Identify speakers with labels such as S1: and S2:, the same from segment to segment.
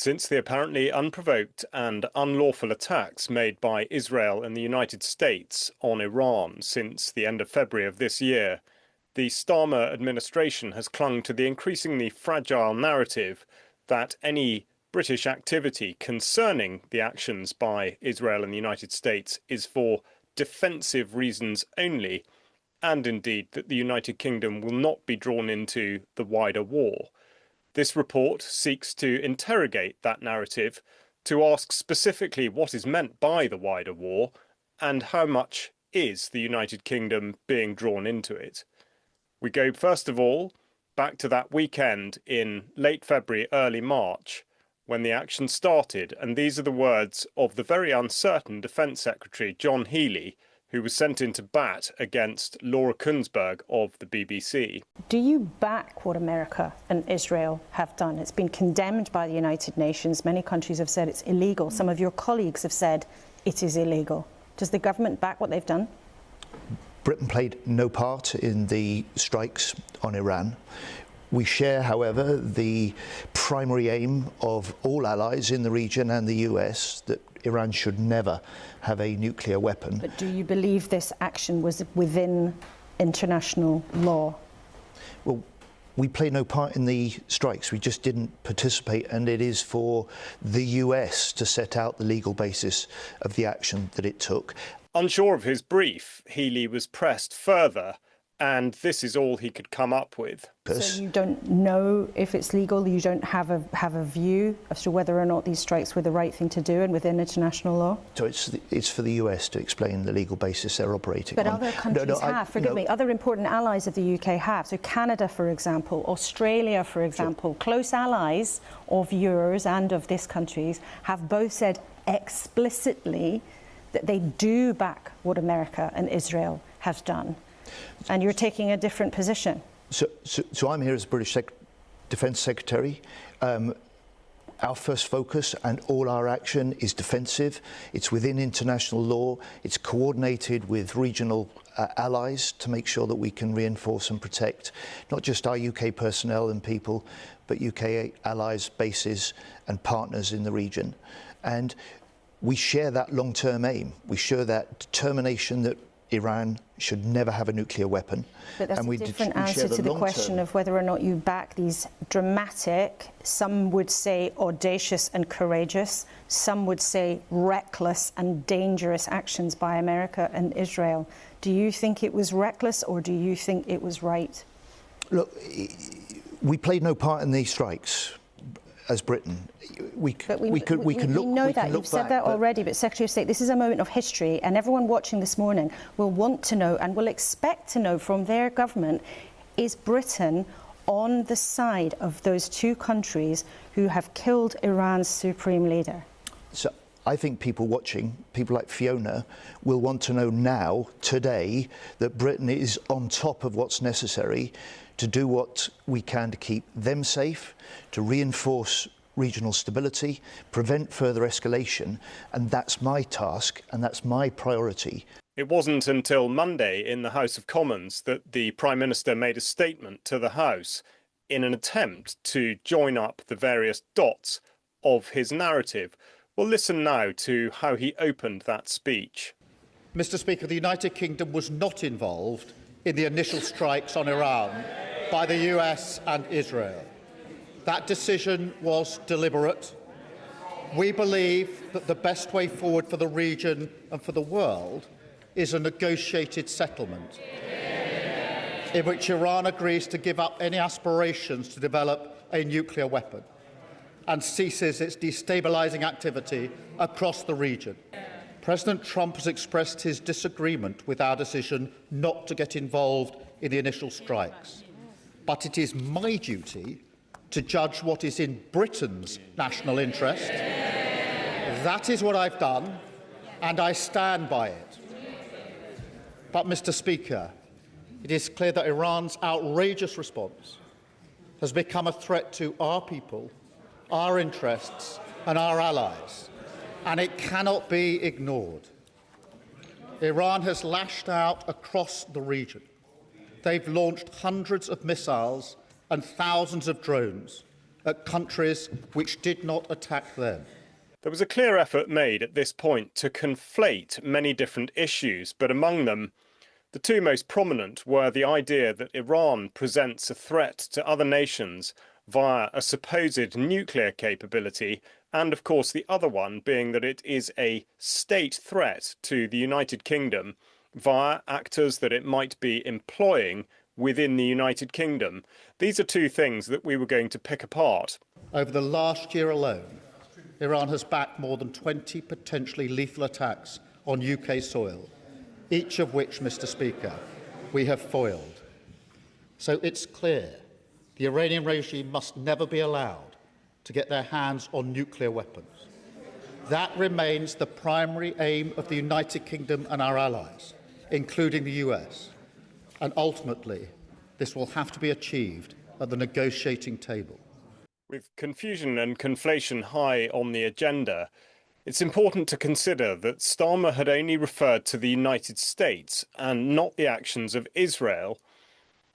S1: since the apparently unprovoked and unlawful attacks made by Israel and the United States on Iran since the end of February of this year, the Starmer administration has clung to the increasingly fragile narrative that any British activity concerning the actions by Israel and the United States is for defensive reasons only, and indeed that the United Kingdom will not be drawn into the wider war. This report seeks to interrogate that narrative, to ask specifically what is meant by the wider war and how much is the United Kingdom being drawn into it. We go first of all back to that weekend in late February, early March, when the action started, and these are the words of the very uncertain Defence Secretary John Healey, who was sent into bat against Laura Kuenssberg of the BBC.
S2: Do you back what America and Israel have done? It's been condemned by the United Nations. Many countries have said it's illegal. Some of your colleagues have said it is illegal. Does the government back what they've done?
S3: Britain played no part in the strikes on Iran. We share, however, the primary aim of all allies in the region and the US that Iran should never have a nuclear weapon.
S2: But do you believe this action was within international law?
S3: Well, we play no part in the strikes. We just didn't participate, and it is for the US to set out the legal basis of the action that it took.
S1: Unsure of his brief, Healey was pressed further, and this is all he could come up with.
S2: So you don't know if it's legal, you don't have a view as to whether or not these strikes were the right thing to do and within international law?
S3: So it's for the US to explain the legal basis they're operating on.
S2: But other countries forgive me, other important allies of the UK have. So Canada, for example, Australia, for example, close allies of yours and of this country's have both said explicitly that they do back what America and Israel have done. And you're taking a different position.
S3: So I'm here as British Defence Secretary. Our first focus and all our action is defensive. It's within international law. It's coordinated with regional allies to make sure that we can reinforce and protect not just our UK personnel and people, but UK allies, bases and partners in the region. And we share that long-term aim. We share that determination that Iran should never have a nuclear weapon.
S2: But that's a different answer to the question of whether or not you back these dramatic, some would say audacious and courageous, some would say reckless and dangerous actions by America and Israel. Do you think it was reckless or do you think it was right?
S3: Look, we played no part in these strikes as Britain. We know
S2: that. You've said that already, but Secretary of State, this is a moment of history, and everyone watching this morning will want to know and will expect to know from their government, is Britain on the side of those two countries who have killed Iran's supreme leader?
S3: So I think people watching, people like Fiona, will want to know now, today, that Britain is on top of what's necessary to do what we can to keep them safe, to reinforce regional stability, prevent further escalation, and that's my task and that's my priority.
S1: It wasn't until Monday in the House of Commons that the Prime Minister made a statement to the House in an attempt to join up the various dots of his narrative. We'll listen now to how he opened that speech.
S4: Mr. Speaker, the United Kingdom was not involved in the initial strikes on Iran by the US and Israel. That decision was deliberate. We believe that the best way forward for the region and for the world is a negotiated settlement in which Iran agrees to give up any aspirations to develop a nuclear weapon and ceases its destabilising activity across the region. President Trump has expressed his disagreement with our decision not to get involved in the initial strikes. But it is my duty to judge what is in Britain's national interest. That is what I've done, and I stand by it. But, Mr. Speaker, it is clear that Iran's outrageous response has become a threat to our people, our interests and our allies, and it cannot be ignored. Iran has lashed out across the region. They've launched hundreds of missiles and thousands of drones at countries which did not attack them.
S1: There was a clear effort made at this point to conflate many different issues, but among them, the two most prominent were the idea that Iran presents a threat to other nations via a supposed nuclear capability, and of course the other one being that it is a state threat to the United Kingdom via actors that it might be employing within the United Kingdom. These are two things that we were going to pick apart.
S4: Over the last year alone, Iran has backed more than 20 potentially lethal attacks on UK soil, each of which, Mr. Speaker, we have foiled. So it's clear the Iranian regime must never be allowed to get their hands on nuclear weapons. That remains the primary aim of the United Kingdom and our allies, including the US. And ultimately, this will have to be achieved at the negotiating table.
S1: With confusion and conflation high on the agenda, it's important to consider that Starmer had only referred to the United States and not the actions of Israel.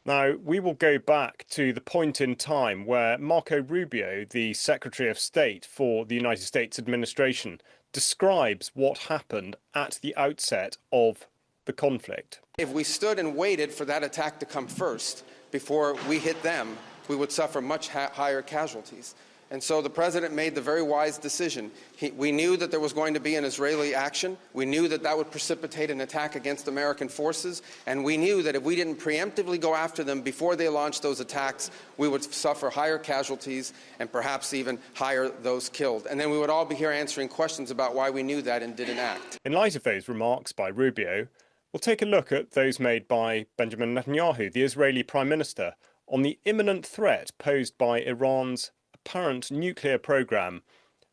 S1: Now, we will go back to the point in time where Marco Rubio, the Secretary of State for the United States administration, describes what happened at the outset of the conflict.
S5: If we stood and waited for that attack to come first before we hit them, we would suffer much higher casualties. And so the president made the very wise decision. We knew that there was going to be an Israeli action. We knew that that would precipitate an attack against American forces. And we knew that if we didn't preemptively go after them before they launched those attacks, we would suffer higher casualties and perhaps even higher those killed. And then we would all be here answering questions about why we knew that and didn't act.
S1: In light of those remarks by Rubio, we'll take a look at those made by Benjamin Netanyahu, the Israeli Prime Minister, on the imminent threat posed by Iran's apparent nuclear program,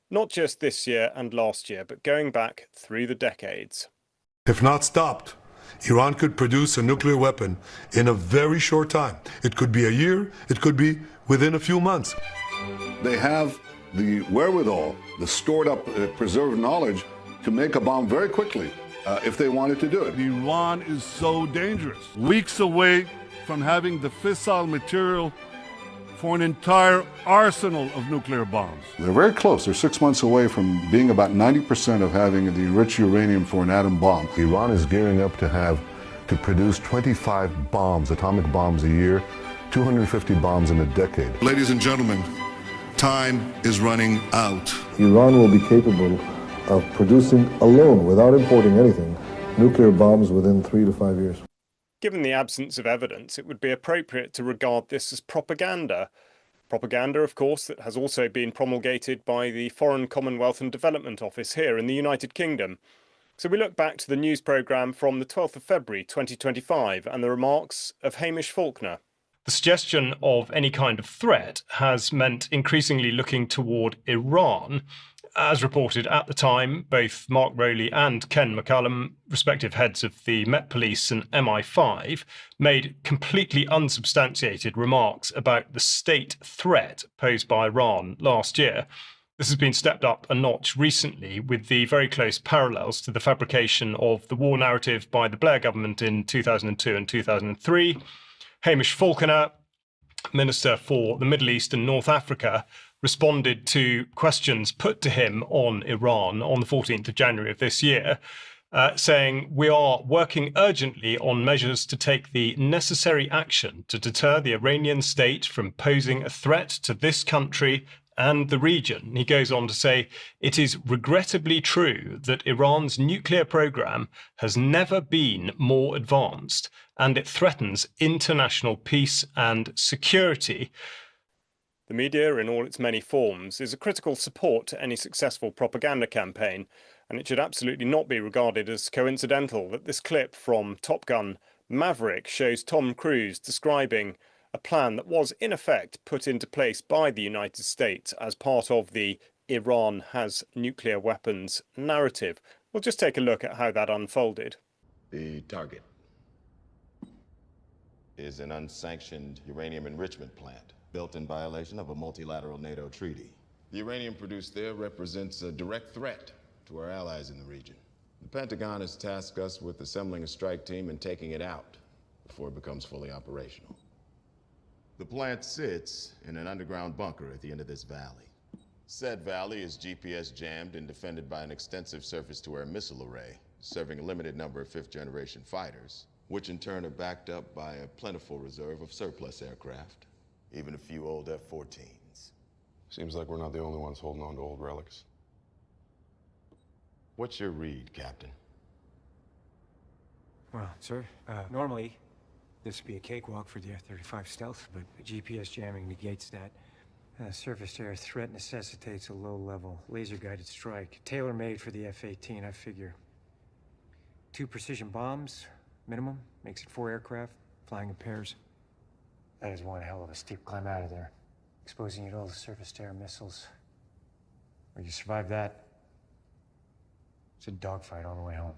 S1: not just this year and last year, but going back through the decades.
S6: If not stopped, Iran could produce a nuclear weapon in a very short time. It could be a year, it could be within a few months.
S7: They have the wherewithal, the stored up, preserved knowledge to make a bomb very quickly if they wanted to do it.
S8: Iran is so dangerous. Weeks away from having the fissile material for an entire arsenal of nuclear bombs.
S7: They're very close. They're 6 months away from being about 90% of having the enriched uranium for an atom bomb.
S9: Iran is gearing up to produce 25 bombs, atomic bombs a year, 250 bombs in a decade.
S7: Ladies and gentlemen, time is running out.
S10: Iran will be capable of producing alone, without importing anything, nuclear bombs within 3 to 5 years.
S1: Given the absence of evidence, it would be appropriate to regard this as propaganda. Propaganda, of course, that has also been promulgated by the Foreign, Commonwealth and Development Office here in the United Kingdom. So we look back to the news programme from the 12th of February 2025 and the remarks of Hamish Faulkner. The suggestion of any kind of threat has meant increasingly looking toward Iran. As reported at the time, both Mark Rowley and Ken McCallum, respective heads of the Met Police and MI5, made completely unsubstantiated remarks about the state threat posed by Iran last year. This has been stepped up a notch recently with the very close parallels to the fabrication of the war narrative by the Blair government in 2002 and 2003. Hamish Faulkner, Minister for the Middle East and North Africa, responded to questions put to him on Iran on the 14th of January of this year, saying, "We are working urgently on measures to take the necessary action to deter the Iranian state from posing a threat to this country and the region." He goes on to say, "It is regrettably true that Iran's nuclear program has never been more advanced, and it threatens international peace and security." The media, in all its many forms, is a critical support to any successful propaganda campaign, and it should absolutely not be regarded as coincidental that this clip from Top Gun Maverick shows Tom Cruise describing a plan that was, in effect, put into place by the United States as part of the Iran has nuclear weapons narrative. We'll just take a look at how that unfolded.
S11: The target is an unsanctioned uranium enrichment plant built in violation of a multilateral NATO treaty. The uranium produced there represents a direct threat to our allies in the region. The Pentagon has tasked us with assembling a strike team and taking it out before it becomes fully operational. The plant sits in an underground bunker at the end of this valley. Said valley is GPS jammed and defended by an extensive surface-to-air missile array, serving a limited number of fifth-generation fighters, which in turn are backed up by a plentiful reserve of surplus aircraft, even a few old F-14s.
S12: Seems like we're not the only ones holding on to old relics.
S11: What's your read, Captain?
S13: Well, sir, normally this would be a cakewalk for the F-35 stealth, but GPS jamming negates that. Surface-to-air threat necessitates a low-level, laser-guided strike, tailor-made for the F-18, I figure. 2 precision bombs, minimum, makes it 4 aircraft, flying in pairs. That is one hell of a steep climb out of there, exposing you to all the surface-to-air missiles. Or you survive that, it's a dogfight all the way home.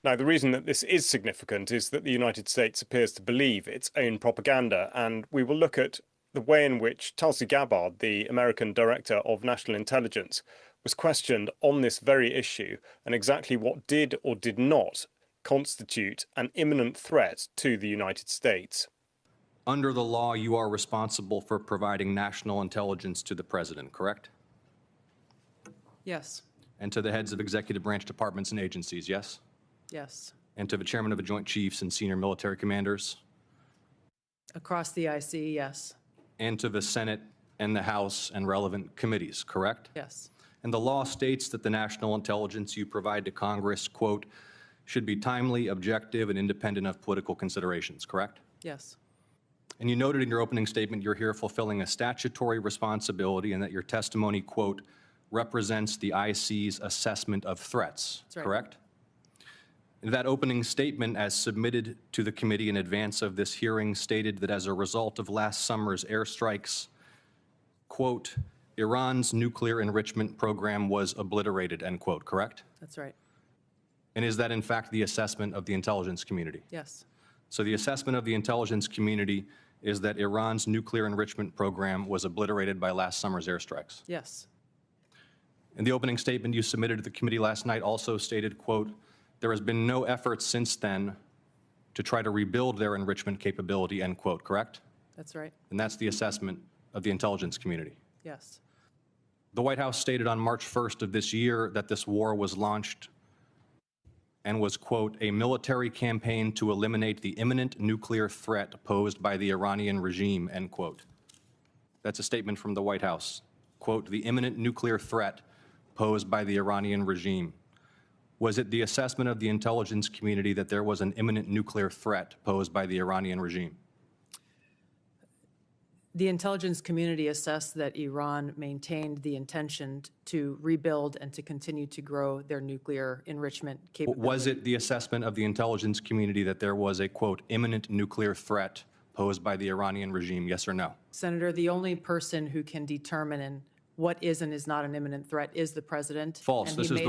S1: Now, the reason that this is significant is that the United States appears to believe its own propaganda, and we will look at the way in which Tulsi Gabbard, the American Director of National Intelligence, was questioned on this very issue and exactly what did or did not constitute an imminent threat to the United States.
S14: Under the law, you are responsible for providing national intelligence to the president, correct?
S15: Yes.
S14: And to the heads of executive branch departments and agencies, yes?
S15: Yes.
S14: And to the chairman of the Joint Chiefs and senior military commanders?
S15: Across the IC, yes.
S14: And to the Senate and the House and relevant committees, correct?
S15: Yes.
S14: And the law states that the national intelligence you provide to Congress, quote, should be timely, objective, and independent of political considerations, correct?
S15: Yes.
S14: And you noted in your opening statement you're here fulfilling a statutory responsibility and that your testimony, quote, represents the IC's assessment of threats,
S15: That's right.
S14: correct? That opening statement, as submitted to the committee in advance of this hearing, stated that as a result of last summer's airstrikes, quote, Iran's nuclear enrichment program was obliterated, end quote, correct?
S15: That's right.
S14: And is that in fact the assessment of the intelligence community?
S15: Yes.
S14: So the assessment of the intelligence community is that Iran's nuclear enrichment program was obliterated by last summer's airstrikes.
S15: Yes.
S14: In the opening statement you submitted to the committee last night also stated, quote, there has been no effort since then to try to rebuild their enrichment capability, end quote, correct?
S15: That's right.
S14: And that's the assessment of the intelligence community.
S15: Yes.
S14: The White House stated on March 1st of this year that this war was launched and was, quote, a military campaign to eliminate the imminent nuclear threat posed by the Iranian regime, end quote. That's a statement from the White House. Quote, the imminent nuclear threat posed by the Iranian regime. Was it the assessment of the intelligence community that there was an imminent nuclear threat posed by the Iranian regime?
S15: The intelligence community assessed that Iran maintained the intention to rebuild and to continue to grow their nuclear enrichment capability.
S14: Was it the assessment of the intelligence community that there was a, quote, imminent nuclear threat posed by the Iranian regime, yes or no?
S15: Senator, the only person who can determine what is and is not an imminent threat is the president.
S14: False. This is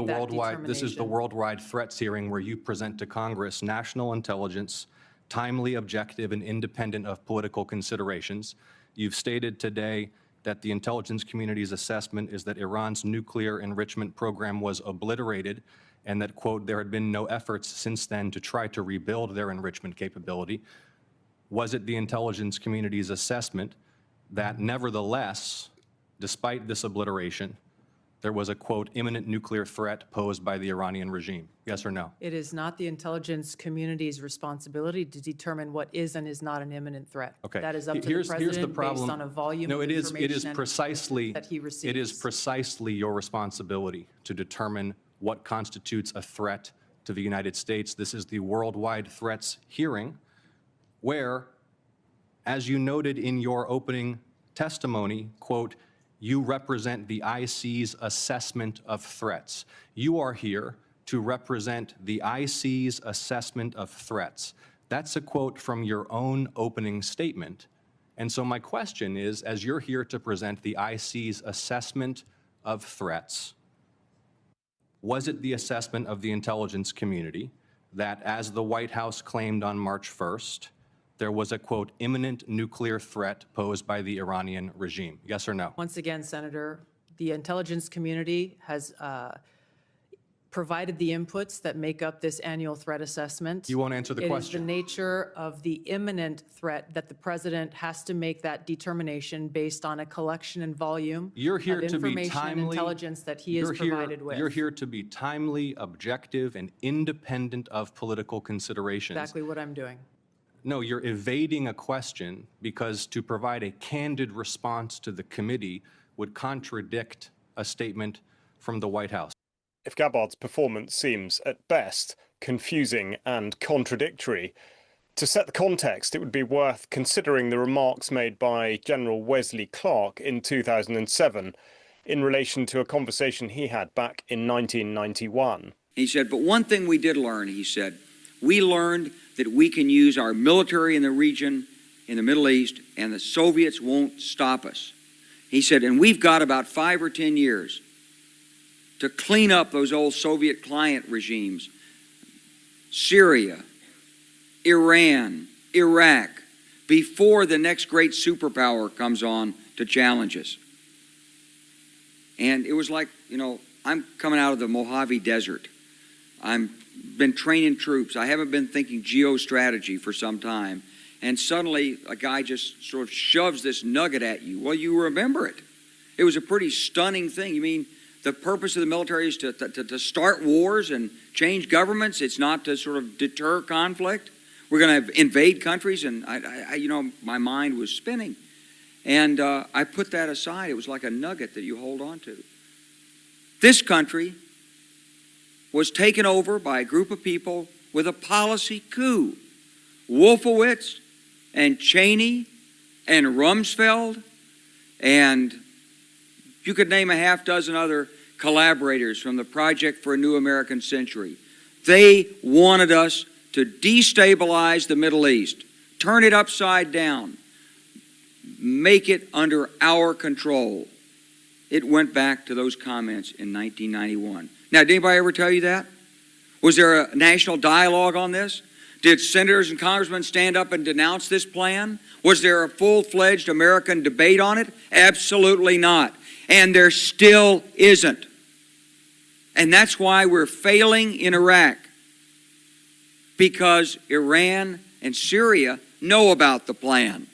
S14: the worldwide threats hearing where you present to Congress national intelligence, timely, objective, and independent of political considerations. You've stated today that the intelligence community's assessment is that Iran's nuclear enrichment program was obliterated and that, quote, there had been no efforts since then to try to rebuild their enrichment capability. Was it the intelligence community's assessment that nevertheless, despite this obliteration, there was a, quote, imminent nuclear threat posed by the Iranian regime? Yes or no?
S15: It is not the intelligence community's responsibility to determine what is and is not an imminent threat.
S14: Okay.
S15: That is up to
S14: Here's
S15: the
S14: the
S15: president
S14: problem.
S15: based on a volume
S14: No,
S15: of
S14: it is
S15: information
S14: precisely
S15: that he receives.
S14: It is precisely your responsibility to determine what constitutes a threat to the United States. This is the worldwide threats hearing where, as you noted in your opening testimony, quote, you represent the IC's assessment of threats. You are here to represent the IC's assessment of threats. That's a quote from your own opening statement. And so my question is, as you're here to present the IC's assessment of threats, was it the assessment of the intelligence community that, as the White House claimed on March 1st, there was a, quote, imminent nuclear threat posed by the Iranian regime? Yes or no?
S15: Once again, Senator, the intelligence community has provided the inputs that make up this annual threat assessment.
S14: You won't answer the question.
S15: It is the nature of the imminent threat that the president has to make that determination based on a collection and volume
S14: You're here
S15: of
S14: to be
S15: information and
S14: timely.
S15: intelligence that he is provided with.
S14: You're here to be timely, objective, and independent of political considerations.
S15: Exactly what I'm doing.
S14: No, you're evading a question because to provide a candid response to the committee would contradict a statement from the White House.
S1: If Gabbard's performance seems, at best, confusing and contradictory, to set the context, it would be worth considering the remarks made by General Wesley Clark in 2007 in relation to a conversation he had back in 1991.
S16: He said, but one thing we did learn, he said, we learned that we can use our military in the region, in the Middle East, and the Soviets won't stop us. He said, and we've got about 5 or 10 years to clean up those old Soviet client regimes, Syria, Iran, Iraq, before the next great superpower comes on to challenge us. And it was like, you know, I'm coming out of the Mojave Desert. I've been training troops. I haven't been thinking geostrategy for some time. And suddenly a guy just sort of shoves this nugget at you. Well, you remember it. It was a pretty stunning thing. You mean the purpose of the military is to start wars and change governments? It's not to sort of deter conflict? We're going to invade countries? And, you know, my mind was spinning. And I put that aside. It was like a nugget that you hold on to. This country was taken over by a group of people with a policy coup. Wolfowitz and Cheney and Rumsfeld, and you could name a half dozen other collaborators from the Project for a New American Century. They wanted us to destabilize the Middle East, turn it upside down, make it under our control. It went back to those comments in 1991. Now, did anybody ever tell you that? Was there a national dialogue on this? Did senators and congressmen stand up and denounce this plan? Was there a full-fledged American debate on it? Absolutely not. And there still isn't. And that's why we're failing in Iraq. Because Iran and Syria know about the plan.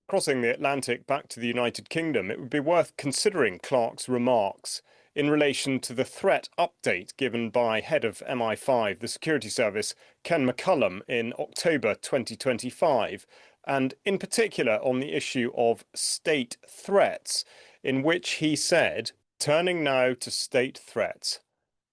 S1: Crossing the Atlantic back to the United Kingdom, it would be worth considering Clark's remarks in relation to the threat update given by head of MI5, the security service, Ken McCullum, in October 2025, and in particular on the issue of state threats, in which he said, turning now to state threats,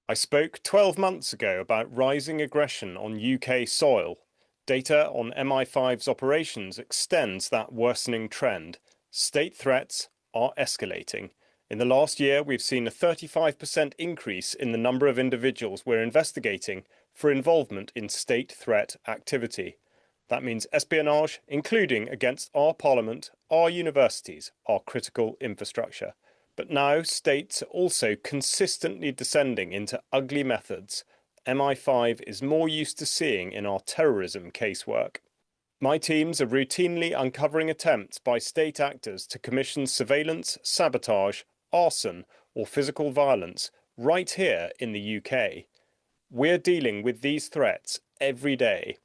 S1: I spoke 12 months ago about rising aggression on UK soil. Data on MI5's operations extends that worsening trend. State threats are escalating. In the last year, we've seen a 35% increase in the number of individuals we're investigating for involvement in state threat activity. That means espionage, including against our parliament, our universities, our critical infrastructure. But now states are also consistently descending into ugly methods MI5 is more used to seeing in our terrorism casework. My teams are routinely uncovering attempts by state actors to commission surveillance, sabotage, arson, or physical violence right here in the UK. We're dealing with these threats every day.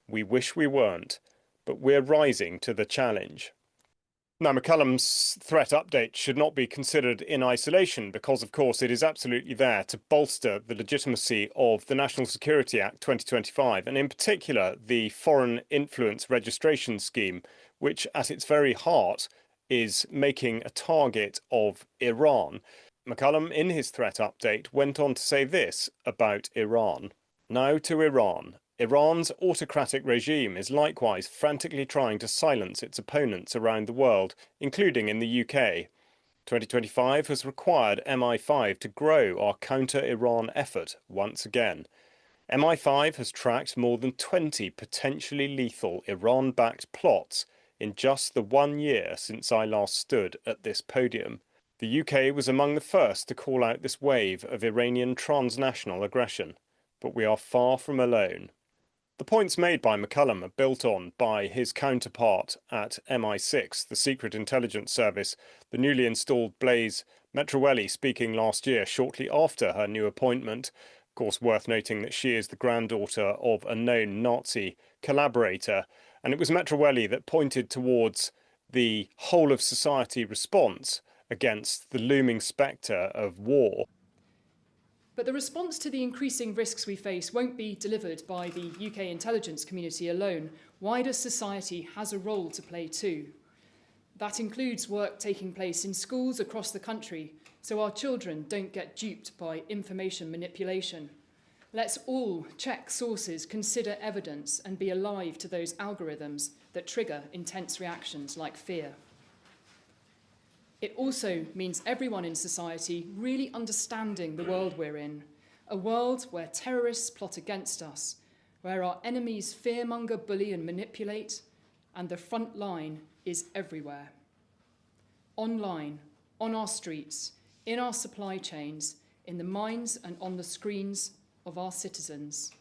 S1: We wish we weren't, but we're rising to the challenge. Now, McCullum's threat update should not be considered in isolation because, of course, it is absolutely there to bolster the legitimacy of the National Security Act 2025, and in particular the Foreign Influence Registration Scheme, which at its very heart is making a target of Iran. McCullum, in his threat update, went on to say this about Iran. Now to Iran. Iran's autocratic regime is likewise frantically trying to silence its opponents around the world, including in the UK. 2025 has required MI5 to grow our counter-Iran effort once again. MI5 has tracked more than 20 potentially lethal Iran-backed plots in just the 1 year since I last stood at this podium. The UK was among the first to call out this wave of Iranian transnational aggression, but we are far from alone. The points made by McCullum are built on by his counterpart at MI6, the Secret Intelligence Service, the newly installed Blaise Metroelli speaking last year shortly after her new appointment, course, worth noting that she is the granddaughter of a known Nazi collaborator, and it was Metrawelli that pointed towards the whole of society response against the looming spectre of war.
S17: But the response to the increasing risks we face won't be delivered by the UK intelligence community alone. Wider society has a role to play too. That includes work taking place in schools across the country, so our children don't get duped by information manipulation. Let's all check sources, consider evidence, and be alive to those algorithms that trigger intense reactions like fear. It also means everyone in society really understanding the world we're in, a world where terrorists plot against us, where our enemies fearmonger, bully and manipulate, and the front line is everywhere. Online, on our streets, in our supply chains, in the minds and on the screens of our citizens.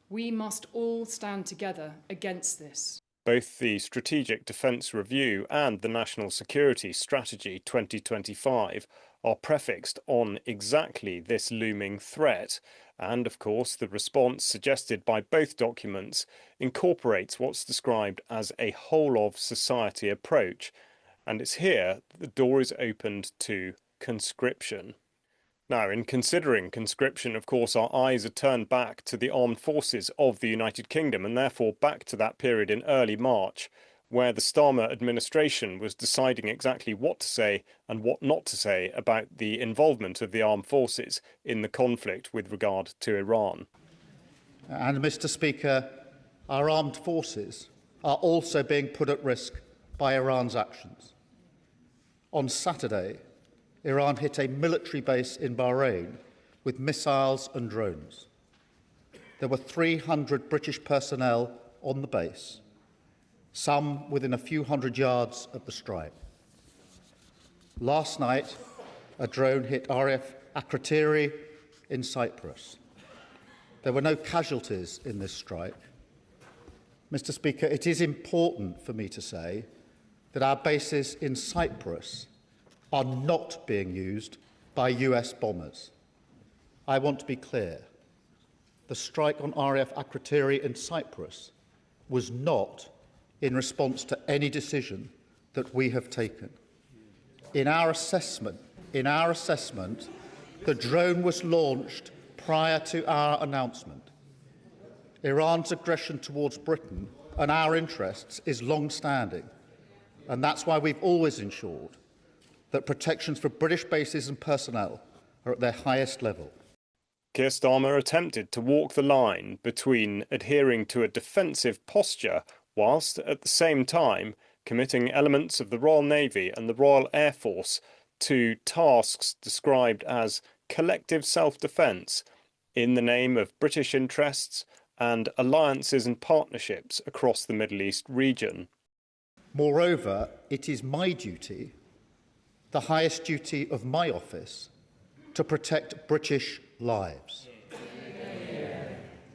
S17: We must all stand together against this.
S1: Both the Strategic Defence Review and the National Security Strategy 2025 are prefixed on exactly this looming threat. And, of course, the response suggested by both documents incorporates what's described as a whole-of-society approach. And it's here that the door is opened to conscription. Now, in considering conscription, of course, our eyes are turned back to the armed forces of the United Kingdom and therefore back to that period in early March where the Starmer administration was deciding exactly what to say and what not to say about the involvement of the armed forces in the conflict with regard to Iran.
S4: And, Mr. Speaker, our armed forces are also being put at risk by Iran's actions. On Saturday, Iran hit a military base in Bahrain with missiles and drones. There were 300 British personnel on the base, some within a few hundred yards of the strike. Last night, a drone hit RAF Akrotiri in Cyprus. There were no casualties in this strike. Mr. Speaker, it is important for me to say that our bases in Cyprus are not being used by US bombers. I want to be clear. The strike on RAF Akrotiri in Cyprus was not in response to any decision that we have taken. In our assessment, the drone was launched prior to our announcement. Iran's aggression towards Britain and our interests is long-standing, and that's why we've always ensured that protections for British bases and personnel are at their highest level.
S1: Keir Starmer attempted to walk the line between adhering to a defensive posture whilst at the same time committing elements of the Royal Navy and the Royal Air Force to tasks described as collective self-defence in the name of British interests and alliances and partnerships across the Middle East region.
S4: Moreover, it is my duty, the highest duty of my office, to protect British lives.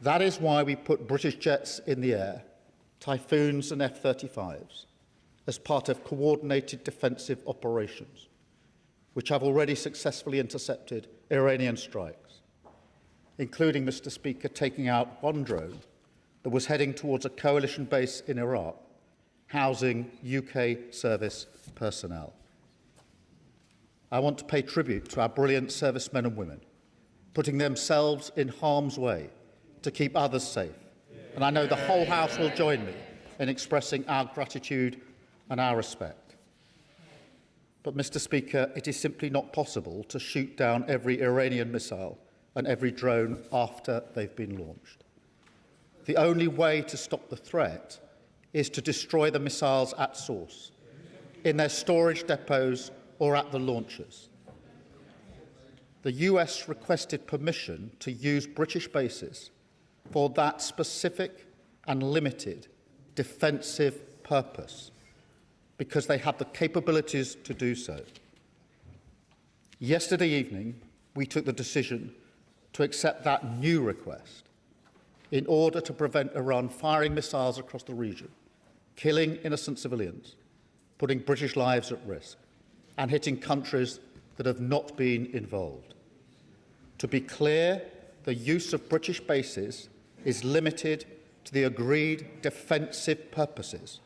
S4: That is why we put British jets in the air, Typhoons and F-35s, as part of coordinated defensive operations, which have already successfully intercepted Iranian strikes, including, Mr. Speaker, taking out one drone that was heading towards a coalition base in Iraq, housing UK service personnel. I want to pay tribute to our brilliant servicemen and women, putting themselves in harm's way to keep others safe. And I know the whole House will join me in expressing our gratitude and our respect. But, Mr. Speaker, it is simply not possible to shoot down every Iranian missile and every drone after they've been launched. The only way to stop the threat is to destroy the missiles at source, in their storage depots or at the launchers. The US requested permission to use British bases for that specific and limited defensive purpose because they have the capabilities to do so. Yesterday evening, we took the decision to accept that new request in order to prevent Iran firing missiles across the region, killing innocent civilians, putting British lives at risk, and hitting countries that have not been involved. To be clear, the use of British bases is limited to the agreed defensive purposes.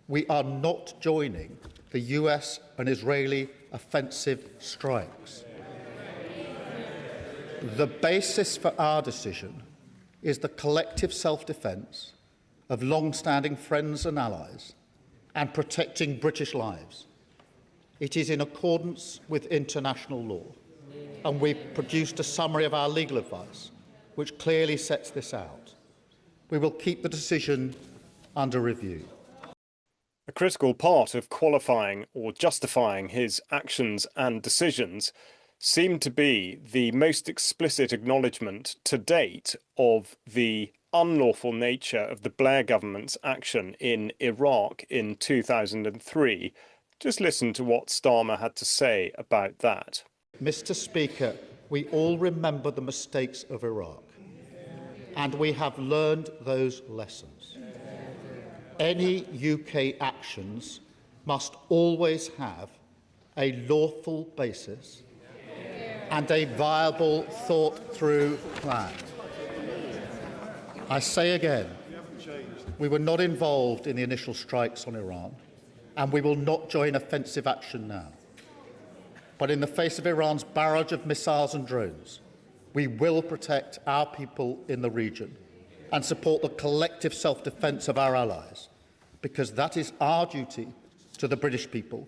S4: We are not joining the US and Israeli offensive strikes. The basis for our decision is the collective self-defence of long-standing friends and allies and protecting British lives. It is in accordance with international law, and we've produced a summary of our legal advice which clearly sets this out. We will keep the decision under review.
S1: A critical part of qualifying or justifying his actions and decisions seemed to be the most explicit acknowledgement to date of the unlawful nature of the Blair government's action in Iraq in 2003. Just listen to what Starmer had to say about that.
S4: Mr. Speaker, we all remember the mistakes of Iraq, and we have learned those lessons. Any UK actions must always have a lawful basis and a viable, thought-through plan. I say again, we were not involved in the initial strikes on Iran, and we will not join offensive action now. But in the face of Iran's barrage of missiles and drones, we will protect our people in the region and support the collective self-defence of our allies, because that is our duty to the British people.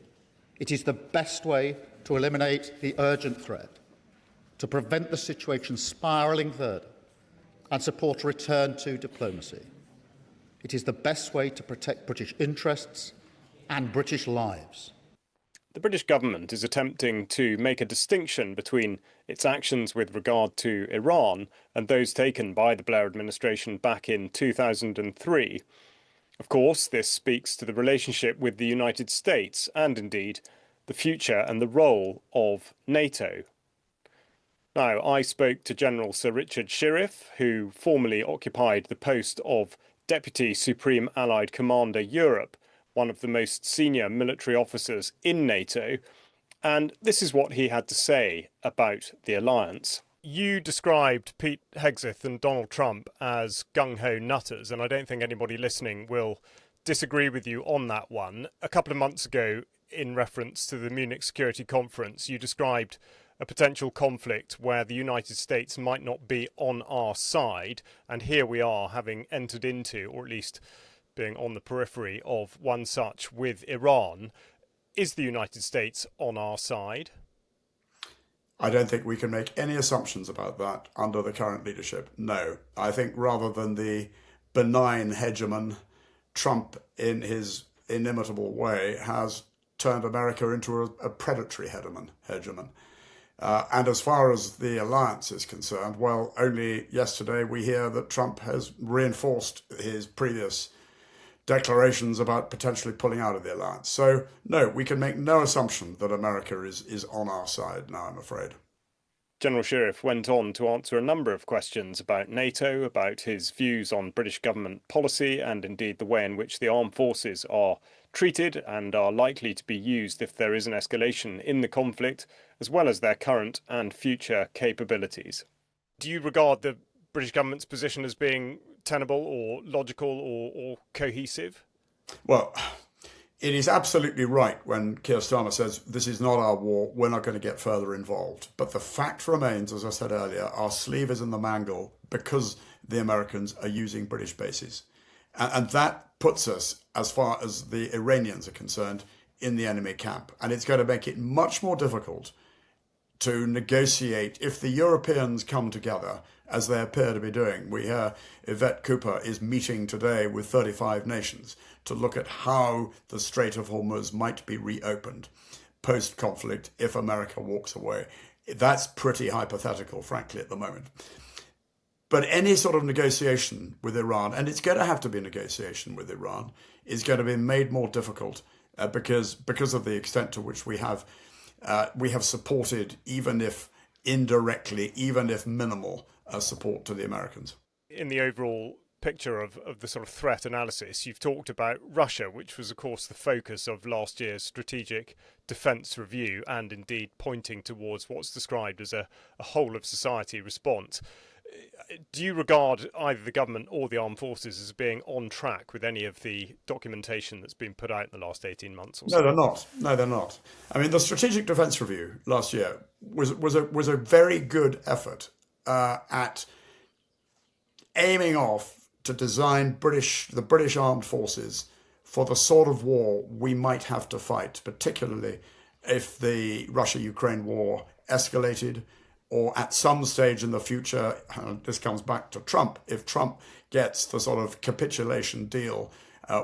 S4: It is the best way to eliminate the urgent threat, to prevent the situation spiralling further, and support a return to diplomacy. It is the best way to protect British interests and British lives.
S1: The British government is attempting to make a distinction between its actions with regard to Iran and those taken by the Blair administration back in 2003. Of course, this speaks to the relationship with the United States and, indeed, the future and the role of NATO. Now, I spoke to General Sir Richard Shirreff, who formerly occupied the post of Deputy Supreme Allied Commander Europe, one of the most senior military officers in NATO, and this is what he had to say about the alliance. You described Pete Hegseth and Donald Trump as gung-ho nutters, and I don't think anybody listening will disagree with you on that one. A couple of months ago, in reference to the Munich Security Conference, you described a potential conflict where the United States might not be on our side, and here we are having entered into, or at least being on the periphery of one such with Iran. Is the United States on our side?
S18: I don't think we can make any assumptions about that under the current leadership. No. I think rather than the benign hegemon, Trump, in his inimitable way, has turned America into a predatory hegemon. And as far as the alliance is concerned, well, only yesterday we hear that Trump has reinforced his previous declarations about potentially pulling out of the alliance. So, no, we can make no assumption that America is on our side now, I'm afraid.
S1: General Shirreff went on to answer a number of questions about NATO, about his views on British government policy, and indeed the way in which the armed forces are treated and are likely to be used if there is an escalation in the conflict, as well as their current and future capabilities. Do you regard the British government's position as being tenable or logical or cohesive?
S18: Well, it is absolutely right when Keir Starmer says this is not our war, we're not going to get further involved. But the fact remains, as I said earlier, our sleeve is in the mangle because the Americans are using British bases. And that puts us, as far as the Iranians are concerned, in the enemy camp. And it's going to make it much more difficult to negotiate if the Europeans come together, as they appear to be doing. We hear Yvette Cooper is meeting today with 35 nations to look at how the Strait of Hormuz might be reopened post-conflict if America walks away. That's pretty hypothetical, frankly, at the moment. But any sort of negotiation with Iran, and it's going to have to be a negotiation with Iran, is going to be made more difficult because of the extent to which we have supported, even if indirectly, even if minimal, support to the Americans.
S1: In the overall picture of the sort of threat analysis, you've talked about Russia, which was, of course, the focus of last year's Strategic Defence Review, and indeed pointing towards what's described as a whole of society response. Do you regard either the government or the armed forces as being on track with any of the documentation that's been put out in the last 18 months or so?
S18: No, they're not. No, they're not. I mean, the Strategic Defence Review last year was a very good effort at aiming off to design the British armed forces for the sort of war we might have to fight, particularly if the Russia-Ukraine war escalated, or at some stage in the future, this comes back to Trump, if Trump gets the sort of capitulation deal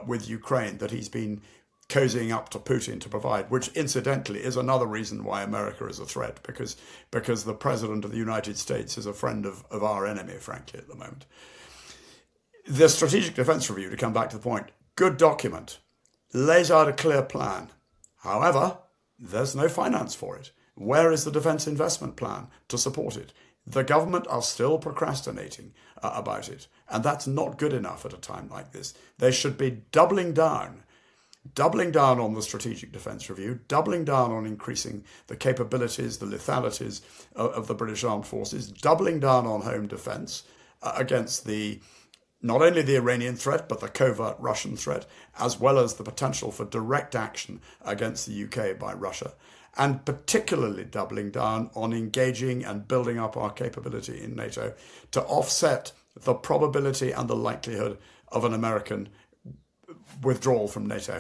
S18: with Ukraine that he's been cozying up to Putin to provide, which incidentally is another reason why America is a threat, because the President of the United States is a friend of our enemy, frankly, at the moment. The Strategic Defence Review, to come back to the point, good document, lays out a clear plan. However, there's no finance for it. Where is the defence investment plan to support it? The government are still procrastinating about it, and that's not good enough at a time like this. They should be doubling down on the Strategic Defence Review, doubling down on increasing the capabilities, the lethalities of the British Armed Forces, doubling down on home defence against not only the Iranian threat, but the covert Russian threat, as well as the potential for direct action against the UK by Russia, and particularly doubling down on engaging and building up our capability in NATO to offset the probability and the likelihood of an American withdrawal from NATO,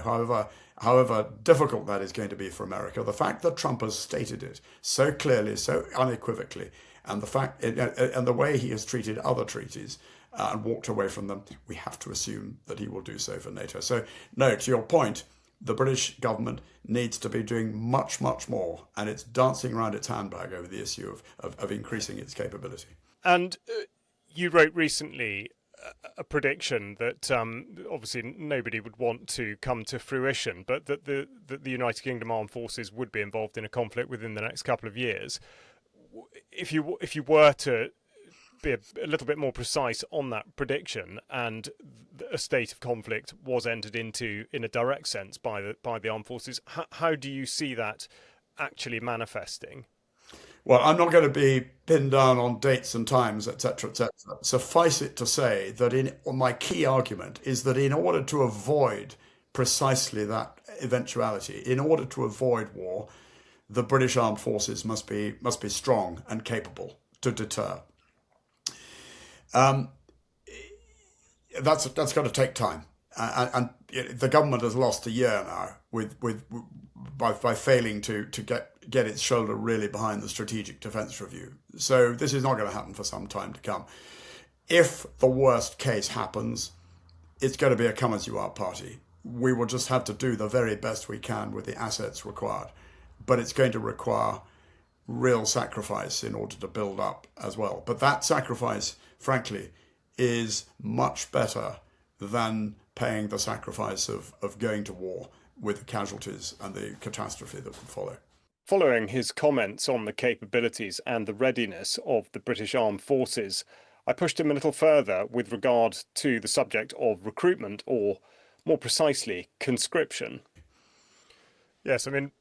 S18: however difficult that is going to be for America. The fact that Trump has stated it so clearly, so unequivocally, and the way he has treated other treaties and walked away from them, we have to assume that he will do so for NATO. So, no, to your point, the British government needs to be doing much, much more, and it's dancing around its handbag over the issue of increasing its capability.
S1: And you wrote recently a prediction that obviously nobody would want to come to fruition, but that the United Kingdom Armed Forces would be involved in a conflict within the next couple of years. If you were to be a little bit more precise on that prediction, and a state of conflict was entered into in a direct sense by the armed forces, how do you see that actually manifesting?
S18: Well, I'm not going to be pinned down on dates and times, etc., etc. Suffice it to say that my key argument is that in order to avoid precisely that eventuality, in order to avoid war, the British Armed Forces must be strong and capable to deter. That's got to take time, and the government has lost a year now by failing to get its shoulder really behind the Strategic Defence Review. So this is not going to happen for some time to come. If the worst case happens, it's going to be a come as you are party. We will just have to do the very best we can with the assets required, but it's going to require real sacrifice in order to build up as well. But that sacrifice, frankly, is much better than paying the sacrifice of going to war with the casualties and the catastrophe that would follow.
S1: Following his comments on the capabilities and the readiness of the British Armed Forces, I pushed him a little further with regard to the subject of recruitment, or more precisely, conscription. Yes, I mean,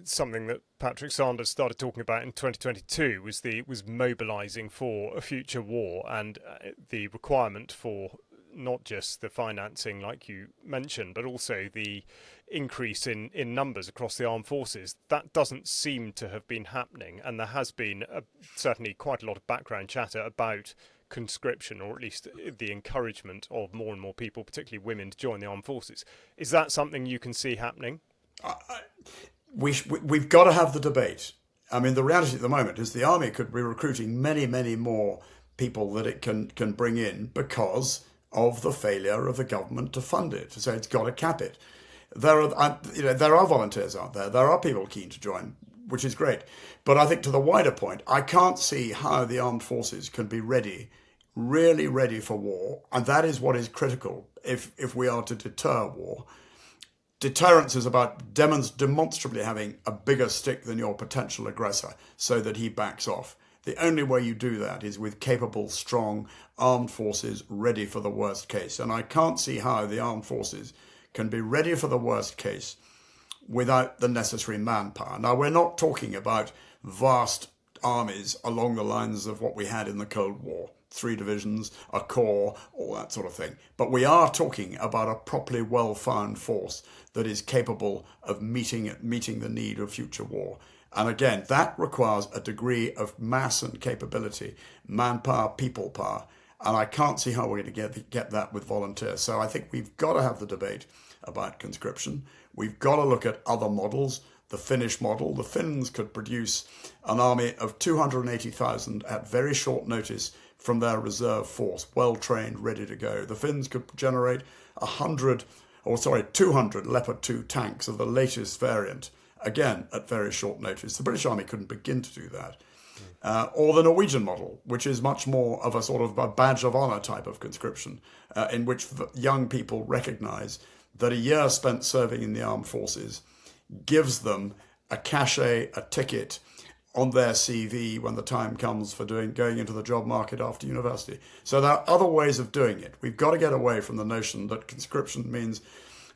S1: something that Patrick Sanders started talking about in 2022 was mobilising for a future war, and the requirement for not just the financing like you mentioned, but also the increase in numbers across the armed forces. That doesn't seem to have been happening, and there has been certainly quite a lot of background chatter about conscription, or at least the encouragement of more and more people, particularly women, to join the armed forces. Is that something you can see happening?
S18: We've got to have the debate. I mean, the reality at the moment is the army could be recruiting many, many more people that it can bring in because of the failure of the government to fund it. So it's got to cap it. There are volunteers out there. There are people keen to join, which is great. But I think to the wider point, I can't see how the armed forces can be ready, really ready for war. And that is what is critical if we are to deter war. Deterrence is about demonstrably having a bigger stick than your potential aggressor so that he backs off. The only way you do that is with capable, strong armed forces ready for the worst case. And I can't see how the armed forces can be ready for the worst case without the necessary manpower. Now, we're not talking about vast armies along the lines of what we had in the Cold War. 3 divisions, a corps, all that sort of thing. But we are talking about a properly well-found force that is capable of meeting the need of future war. And again, that requires a degree of mass and capability, manpower, people power. And I can't see how we're going to get that with volunteers. So I think we've got to have the debate about conscription. We've got to look at other models. The Finnish model. The Finns could produce an army of 280,000 at very short notice from their reserve force, well-trained, ready to go. The Finns could generate 200 Leopard 2 tanks of the latest variant, again, at very short notice. The British Army couldn't begin to do that. Or the Norwegian model, which is much more of a sort of a badge of honor type of conscription, in which young people recognize that a year spent serving in the armed forces gives them a cachet, a ticket on their CV when the time comes for going into the job market after university. So there are other ways of doing it. We've got to get away from the notion that conscription means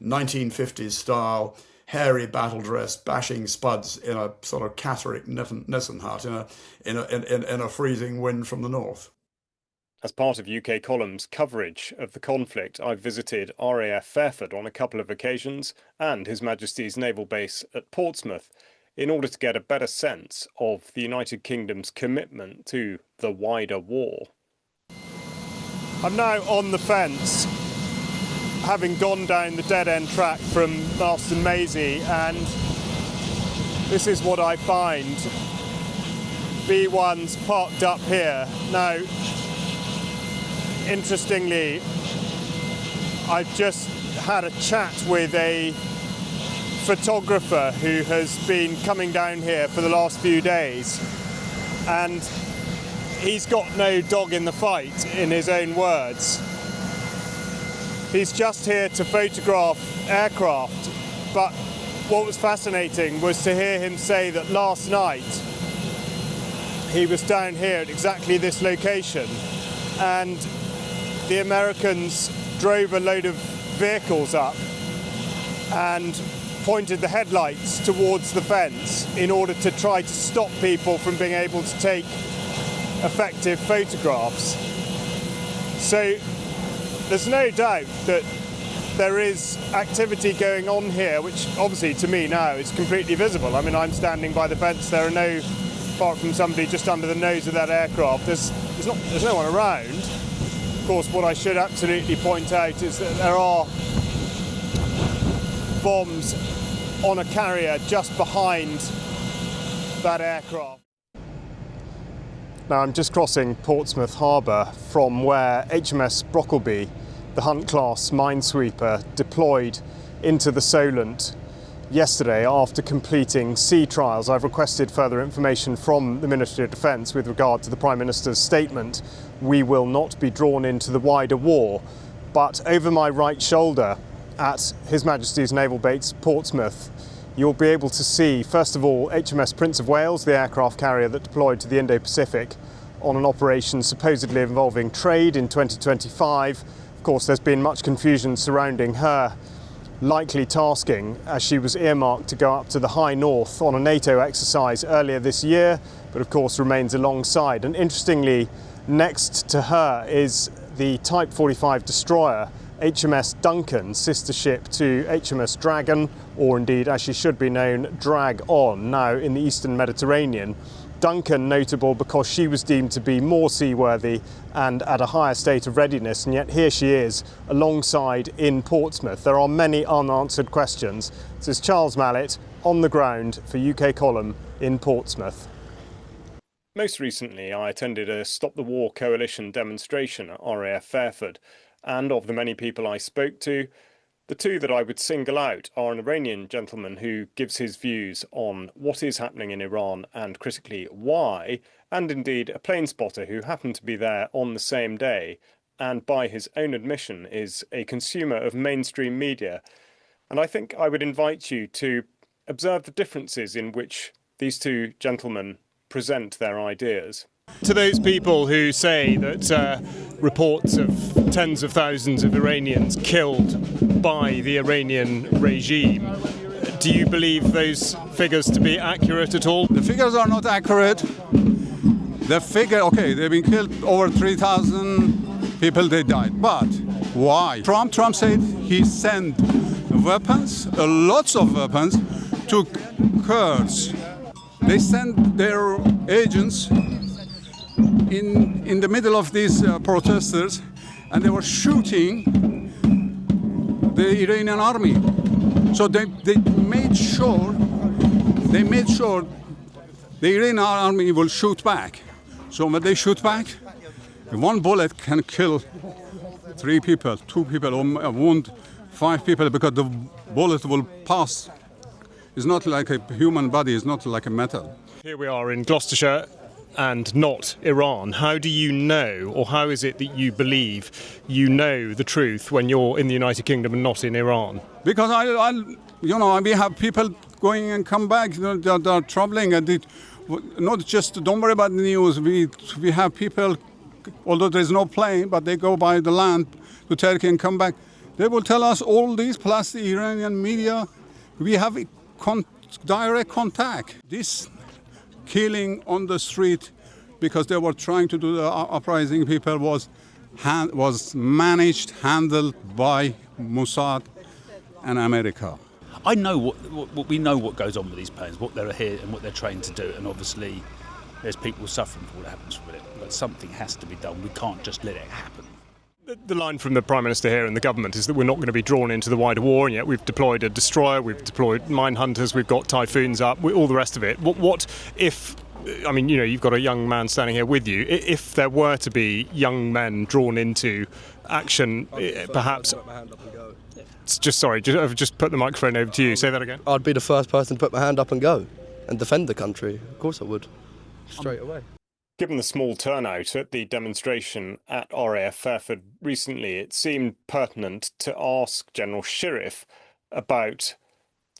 S18: 1950s style, hairy battle dress, bashing spuds in a sort of Catterick Nissen hut in a freezing wind from the north.
S1: As part of UK Column's coverage of the conflict, I've visited RAF Fairford on a couple of occasions and His Majesty's Naval Base at Portsmouth in order to get a better sense of the United Kingdom's commitment to the wider war. I'm now on the fence, having gone down the dead-end track from Marston Maisie, and this is what I find. B1's parked up here. Now, interestingly, I've just had a chat with a photographer who has been coming down here for the last few days, and he's got no dog in the fight, in his own words. He's just here to photograph aircraft, but what was fascinating was to hear him say that last night he was down here at exactly this location, and the Americans drove a load of vehicles up and pointed the headlights towards the fence in order to try to stop people from being able to take effective photographs. So there's no doubt that there is activity going on here, which obviously to me now is completely visible. I mean, I'm standing by the fence, there are no, apart from somebody just under the nose of that aircraft, there's no one around. Of course, what I should absolutely point out is that there are bombs on a carrier just behind that aircraft. Now I'm just crossing Portsmouth Harbour from where HMS Brockleby, the Hunt-class minesweeper, deployed into the Solent yesterday after completing sea trials. I've requested further information from the Ministry of Defence with regard to the Prime Minister's statement. We will not be drawn into the wider war. But over my right shoulder at His Majesty's Naval Base, Portsmouth, you'll be able to see, first of all, HMS Prince of Wales, the aircraft carrier that deployed to the Indo-Pacific on an operation supposedly involving trade in 2025. Of course, there's been much confusion surrounding her likely tasking, as she was earmarked to go up to the high north on a NATO exercise earlier this year, but of course remains alongside. And interestingly, next to her is the Type 45 destroyer, HMS Duncan, sister ship to HMS Dragon, or indeed, as she should be known, Drag On, now in the Eastern Mediterranean. Duncan notable because she was deemed to be more seaworthy and at a higher state of readiness, and yet here she is alongside in Portsmouth. There are many unanswered questions. This is Charles Malet on the ground for UK Column in Portsmouth. Most recently, I attended a Stop the War Coalition demonstration at RAF Fairford, and of the many people I spoke to, the two that I would single out are an Iranian gentleman who gives his views on what is happening in Iran and, critically, why, and indeed a plane spotter who happened to be there on the same day and, by his own admission, is a consumer of mainstream media. And I think I would invite you to observe the differences in which these two gentlemen present their ideas. To those people who say that reports of tens of thousands of Iranians killed by the Iranian regime, do you believe those figures to be accurate at all?
S19: The figures are not accurate. The figure, okay, they've been killed over 3,000 people, they died. But why? Trump said he sent weapons, lots of weapons, to Kurds. They sent their agents in the middle of these protesters, and they were shooting the Iranian army. So they made sure the Iranian army will shoot back. So when they shoot back, one bullet can kill 3 people, 2 people, or wound 5 people, because the bullet will pass. It's not like a human body, it's not like a metal.
S1: Here we are in Gloucestershire and not Iran. How do you know, or how is it that you believe you know the truth when you're in the United Kingdom and not in Iran?
S19: Because we have people going and come back that are troubling, and not just, don't worry about the news. We have people, although there's no plane, but they go by the land to Turkey and come back. They will tell us all these, plus the Iranian media. We have direct contact. This killing on the street because they were trying to do the uprising people was managed, handled by Mossad and America.
S20: I know what we know what goes on with these planes, what they're here and what they're trained to do, and obviously there's people suffering for what happens with it. But something has to be done. We can't just let it happen.
S1: The line from the Prime Minister here and the government is that we're not going to be drawn into the wider war, and yet we've deployed a destroyer, we've deployed mine hunters, we've got typhoons up, all the rest of it. What if, I mean, you've got a young man standing here with you, if there were to be young men drawn into action, perhaps... I've just put the microphone over to you. Say that again.
S21: I'd be the first person to put my hand up and go and defend the country. Of course I would, straight away.
S1: Given the small turnout at the demonstration at RAF Fairford recently, it seemed pertinent to ask General Shirreff about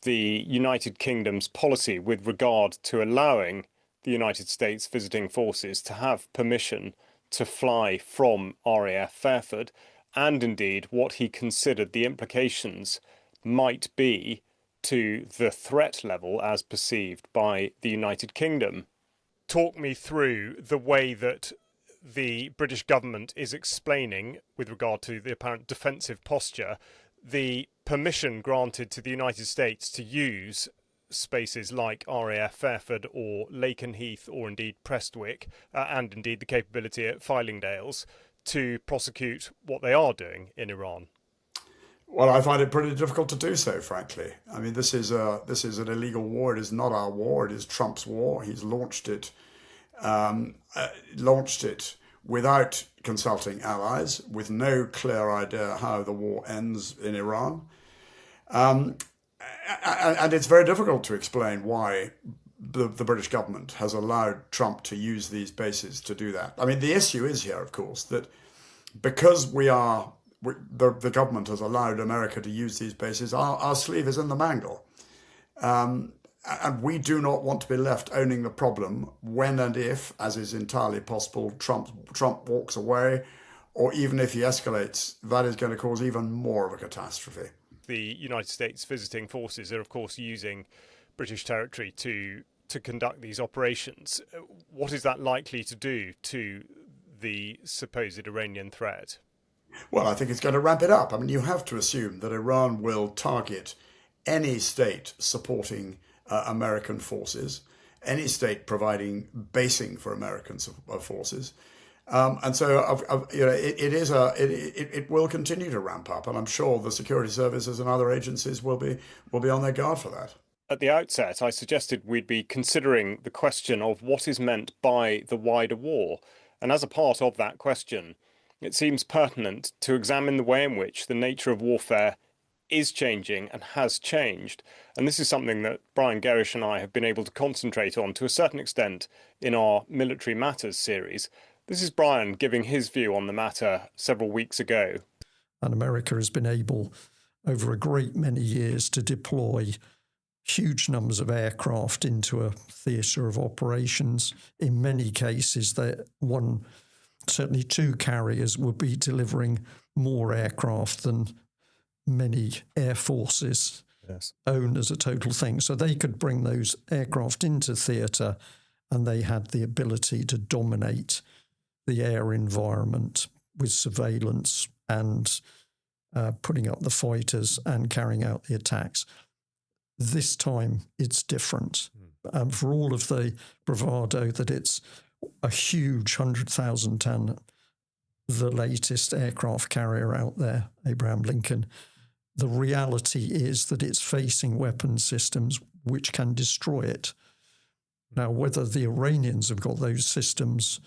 S1: the United Kingdom's policy with regard to allowing the United States visiting forces to have permission to fly from RAF Fairford, and indeed what he considered the implications might be to the threat level as perceived by the United Kingdom. Talk me through the way that the British government is explaining, with regard to the apparent defensive posture, the permission granted to the United States to use spaces like RAF Fairford or Lakenheath or indeed Prestwick, and indeed the capability at Fylingdales to prosecute what they are doing in Iran.
S18: Well, I find it pretty difficult to do so, frankly. I mean, this is an illegal war. It is not our war. It is Trump's war. He's launched it without consulting allies, with no clear idea how the war ends in Iran. And it's very difficult to explain why the British government has allowed Trump to use these bases to do that. I mean, the issue is here, of course, that because the government has allowed America to use these bases, our sleeve is in the mangle. And we do not want to be left owning the problem when and if, as is entirely possible, Trump walks away, or even if he escalates, that is going to cause even more of a catastrophe.
S1: The United States visiting forces are, of course, using British territory to conduct these operations. What is that likely to do to the supposed Iranian threat?
S18: Well, I think it's going to ramp it up. I mean, you have to assume that Iran will target any state supporting American forces, any state providing basing for American forces. And so, it will continue to ramp up, and I'm sure the security services and other agencies will be on their guard for that.
S1: At the outset, I suggested we'd be considering the question of what is meant by the wider war. And as a part of that question, it seems pertinent to examine the way in which the nature of warfare is changing and has changed. And this is something that Brian Gerrish and I have been able to concentrate on to a certain extent in our Military Matters series. This is Brian giving his view on the matter several weeks ago.
S22: And America has been able, over a great many years, to deploy
S2: huge numbers of aircraft into a theatre of operations. In many cases, certainly two carriers would be delivering more aircraft than many air forces own as a total thing. So they could bring those aircraft into theatre, and they had the ability to dominate the air environment with surveillance and putting up the fighters and carrying out the attacks. This time it's different. For all of the bravado that it's a huge 100,000 ton, the latest aircraft carrier out there, Abraham Lincoln, the reality is that it's facing weapon systems which can destroy it. Now, whether the Iranians have got those systems,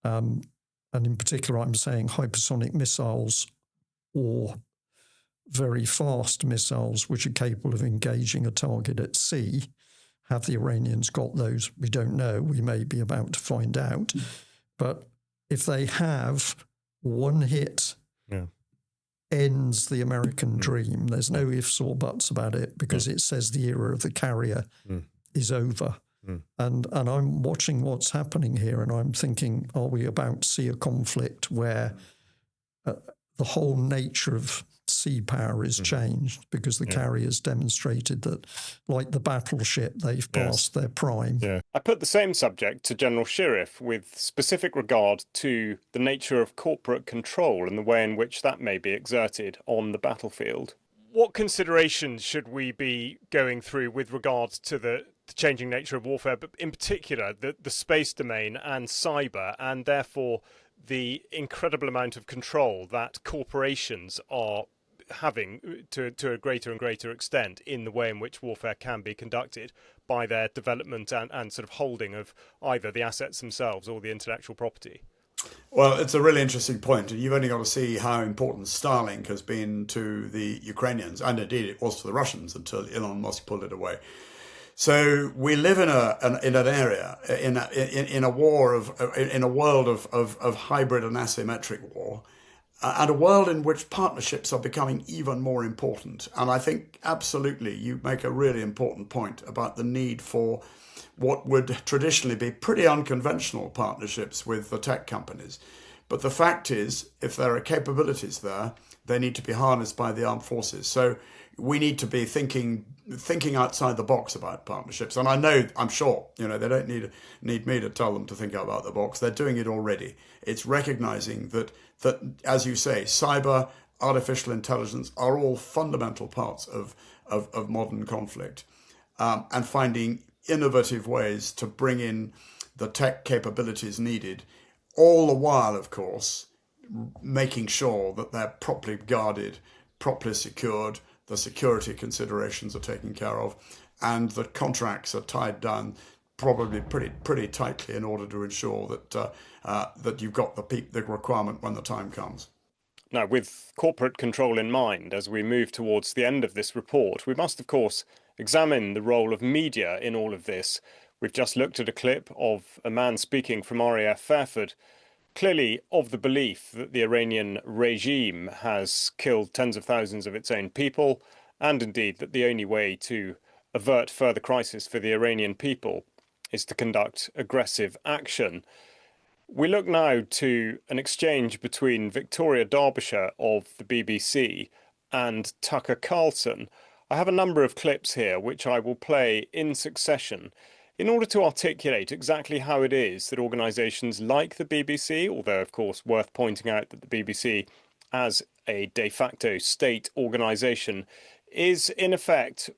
S2: and in particular I'm saying hypersonic missiles or very fast missiles which are capable of engaging a target at sea, have the Iranians got those? We don't know. We may be about to find out. But if they have, one hit ends the American dream. There's no ifs or buts about it, because it says the era of the carrier is over. And I'm watching what's happening here, and I'm thinking, are we about to see a conflict where the whole nature of sea power is changed because the carriers demonstrated that, like the battleship, they've passed their prime.
S1: I put the same subject to General Shirreff with specific regard to the nature of corporate control and the way in which that may be exerted on the battlefield. What considerations should we be going through with regards to the changing nature of warfare, but in particular the space domain and cyber, and therefore the incredible amount of control that corporations are having to a greater and greater extent in the way in which warfare can be conducted by their development and sort of holding of either the assets themselves or the intellectual property?
S18: Well, it's a really interesting point. You've only got to see how important Starlink has been to the Ukrainians, and indeed it was to the Russians until Elon Musk pulled it away. So we live in an area, in a world of hybrid and asymmetric war, and a world in which partnerships are becoming even more important. And I think absolutely you make a really important point about the need for what would traditionally be pretty unconventional partnerships with the tech companies. But the fact is, if there are capabilities there, they need to be harnessed by the armed forces. So we need to be thinking outside the box about partnerships. And I'm sure, they don't need me to tell them to think out the box. They're doing it already. It's recognizing that, as you say, cyber, artificial intelligence are all fundamental parts of modern conflict, and finding innovative ways to bring in the tech capabilities needed, all the while, of course, making sure that they're properly guarded, properly secured, the security considerations are taken care of, and the contracts are tied down probably pretty tightly in order to ensure that you've got the requirement when the time comes.
S1: Now, with corporate control in mind, as we move towards the end of this report, we must, of course, examine the role of media in all of this. We've just looked at a clip of a man speaking from RAF Fairford, clearly of the belief that the Iranian regime has killed tens of thousands of its own people, and indeed that the only way to avert further crisis for the Iranian people is to conduct aggressive action. We look now to an exchange between Victoria Derbyshire of the BBC and Tucker Carlson. I have a number of clips here which I will play in succession in order to articulate exactly how it is that organisations like the BBC, although of course worth pointing out that the BBC as a de facto state organisation is in effect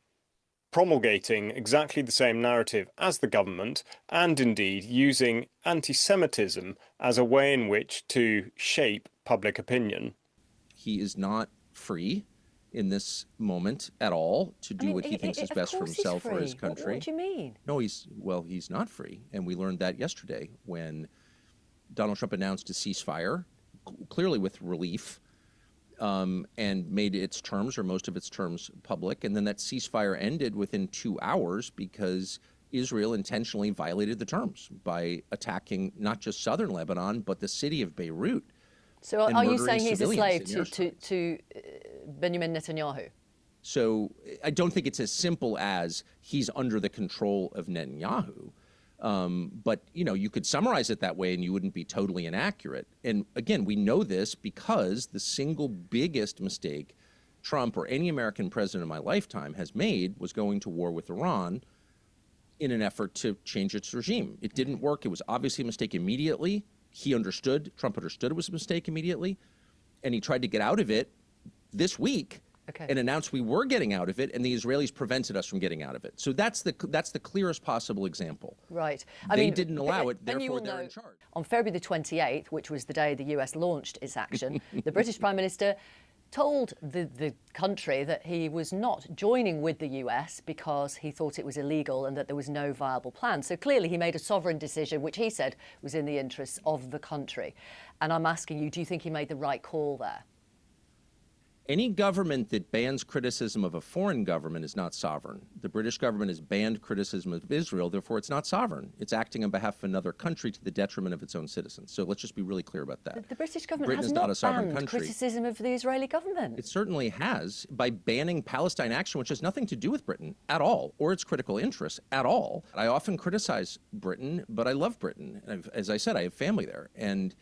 S1: promulgating exactly the same narrative as the government, and indeed using anti-Semitism as a way in which to shape public opinion.
S22: He is not free in this moment at all to do what he thinks is best for himself or his country.
S23: What do you mean?
S22: No, he's not free. And we learned that yesterday when Donald Trump announced a ceasefire, clearly with relief, and made its terms or most of its terms public. And then that ceasefire ended within 2 hours because Israel intentionally violated the terms by attacking not just southern Lebanon, but the city of Beirut.
S23: So are you saying he's a slave to Benjamin Netanyahu?
S22: So I don't think it's as simple as he's under the control of Netanyahu. But, you know, you could summarize it that way and you wouldn't be totally inaccurate. And again, we know this because the single biggest mistake Trump or any American president in my lifetime has made was going to war with Iran in an effort to change its regime. It didn't work. It was obviously a mistake immediately. He understood, Trump understood it was a mistake immediately. And he tried to get out of it this week and announced we were getting out of it, and the Israelis prevented us from getting out of it. So that's the clearest possible example.
S3: Right.
S22: They didn't allow it, therefore they're in charge.
S3: On February the 28th, which was the day the US launched its action, the British Prime Minister told the country that he was not joining with the US because he thought it was illegal and that there was no viable plan. So clearly he made a sovereign decision, which he said was in the interests of the country. And I'm asking you, do you think he made the right call there?
S22: Any government that bans criticism of a foreign government is not sovereign. The British government has banned criticism of Israel, therefore it's not sovereign. It's acting on behalf of another country to the detriment of its own citizens. So let's just be really clear about that.
S3: The British government
S22: Britain
S3: has
S22: is not
S3: not
S22: a sovereign
S3: banned
S22: country.
S3: criticism of the Israeli government.
S22: It certainly has, by banning Palestine action, which has nothing to do with Britain at all, or its critical interests at all. I often criticize Britain, but I love Britain. As I said, I have family there. And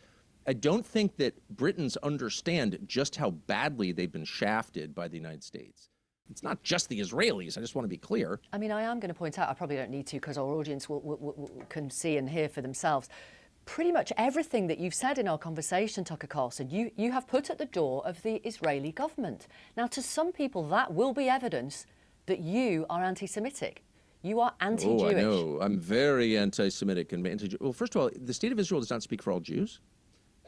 S22: I don't think that Britons understand just how badly they've been shafted by the United States. It's not just the Israelis, I just want to be clear.
S3: I mean, I am going to point out, I probably don't need to because our audience can see and hear for themselves. Pretty much everything that you've said in our conversation, Tucker Carlson, you have put at the door of the Israeli government. Now, to some people, that will be evidence that you are anti-Semitic. You are anti-Jewish.
S22: Oh, I know. I'm very anti-Semitic and anti-Jewish. Well, first of all, the state of Israel does not speak for all Jews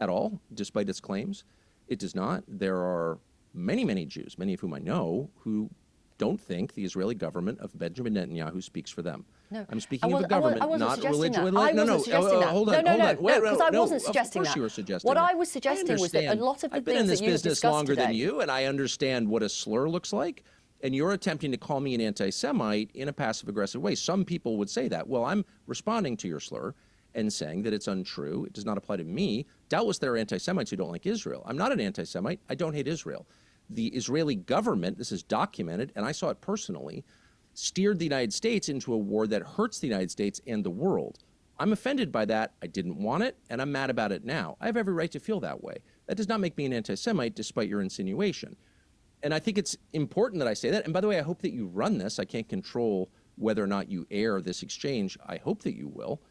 S22: at all, despite its claims. It does not. There are many, many Jews, many of whom I know, who don't think the Israeli government of Benjamin Netanyahu speaks for them.
S3: No.
S22: I'm speaking of a government, not a religion.
S3: I wasn't suggesting that.
S22: Hold on.
S3: Because I wasn't suggesting that.
S22: Of course you were suggesting
S3: what
S22: that.
S3: I was suggesting was that a lot of the
S22: I've been
S3: things
S22: in this
S3: that you
S22: business
S3: discussed
S22: longer
S3: today,
S22: than you, and I understand what a slur looks like. And you're attempting to call me an anti-Semite in a passive-aggressive way. Some people would say that. Well, I'm responding to your slur and saying that it's untrue. It does not apply to me. Doubtless there are anti-Semites who don't like Israel. I'm not an anti-Semite. I don't hate Israel. The Israeli government, this is documented, and I saw it personally, steered the United States into a war that hurts the United States and the world. I'm offended by that. I didn't want it, and I'm mad about it now. I have every right to feel that way. That does not make me an anti-Semite, despite your insinuation. And I think it's important that I say that. And by the way, I hope that you run this. I can't control whether or not you air this exchange. I hope that you will,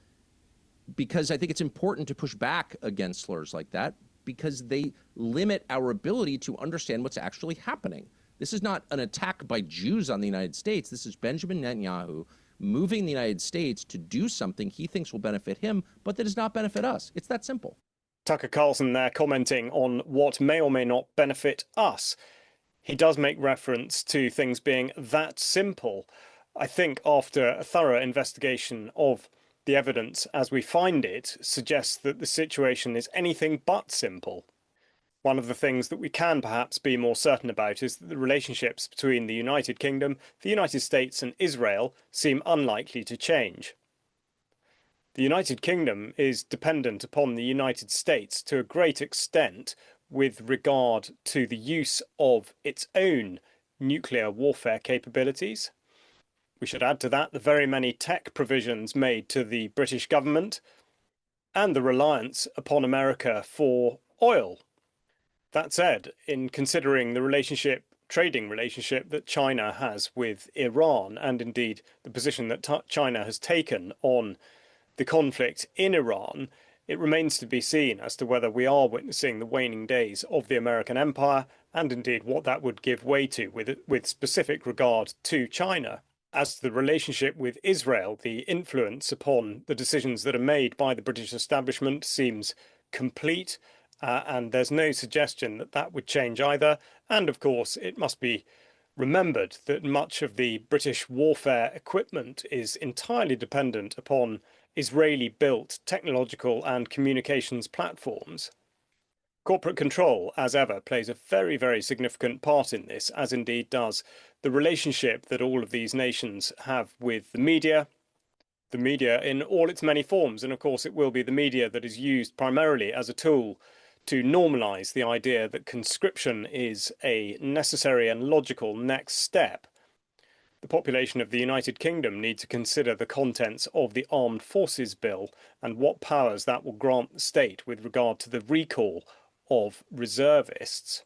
S22: because I think it's important to push back against slurs like that, because they limit our ability to understand what's actually happening. This is not an attack by Jews on the United States. This is Benjamin Netanyahu moving the United States to do something he thinks will benefit him, but that does not benefit us. It's that simple.
S1: Tucker Carlson there commenting on what may or may not benefit us. He does make reference to things being that simple. I think after a thorough investigation of the evidence as we find it suggests that the situation is anything but simple. One of the things that we can perhaps be more certain about is that the relationships between the United Kingdom, the United States and Israel seem unlikely to change. The United Kingdom is dependent upon the United States to a great extent with regard to the use of its own nuclear warfare capabilities. We should add to that the very many tech provisions made to the British government and the reliance upon America for oil. That said, in considering the trading relationship that China has with Iran, and indeed the position that China has taken on the conflict in Iran, it remains to be seen as to whether we are witnessing the waning days of the American empire, and indeed what that would give way to with specific regard to China. As to the relationship with Israel, the influence upon the decisions that are made by the British establishment seems complete, and there's no suggestion that that would change either. And of course, it must be remembered that much of the British warfare equipment is entirely dependent upon Israeli-built technological and communications platforms. Corporate control, as ever, plays a very, very significant part in this, as indeed does the relationship that all of these nations have with the media in all its many forms. And of course, it will be the media that is used primarily as a tool to normalise the idea that conscription is a necessary and logical next step. The population of the United Kingdom need to consider the contents of the Armed Forces Bill and what powers that will grant the state with regard to the recall of reservists.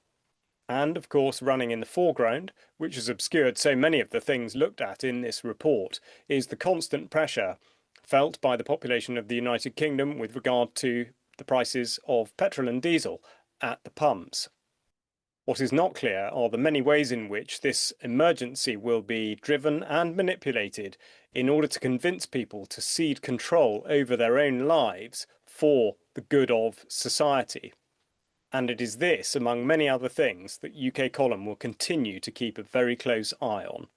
S1: And, of course, running in the foreground, which has obscured so many of the things looked at in this report, is the constant pressure felt by the population of the United Kingdom with regard to the prices of petrol and diesel at the pumps. What is not clear are the many ways in which this emergency will be driven and manipulated in order to convince people to cede control over their own lives for the good of society. And it is this, among many other things, that UK Column will continue to keep a very close eye on.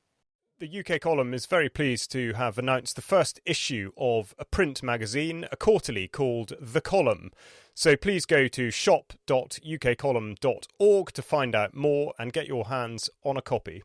S1: The UK Column is very pleased to have announced the first issue of a print magazine, a quarterly called The Column. So please go to shop.ukcolumn.org to find out more and get your hands on a copy.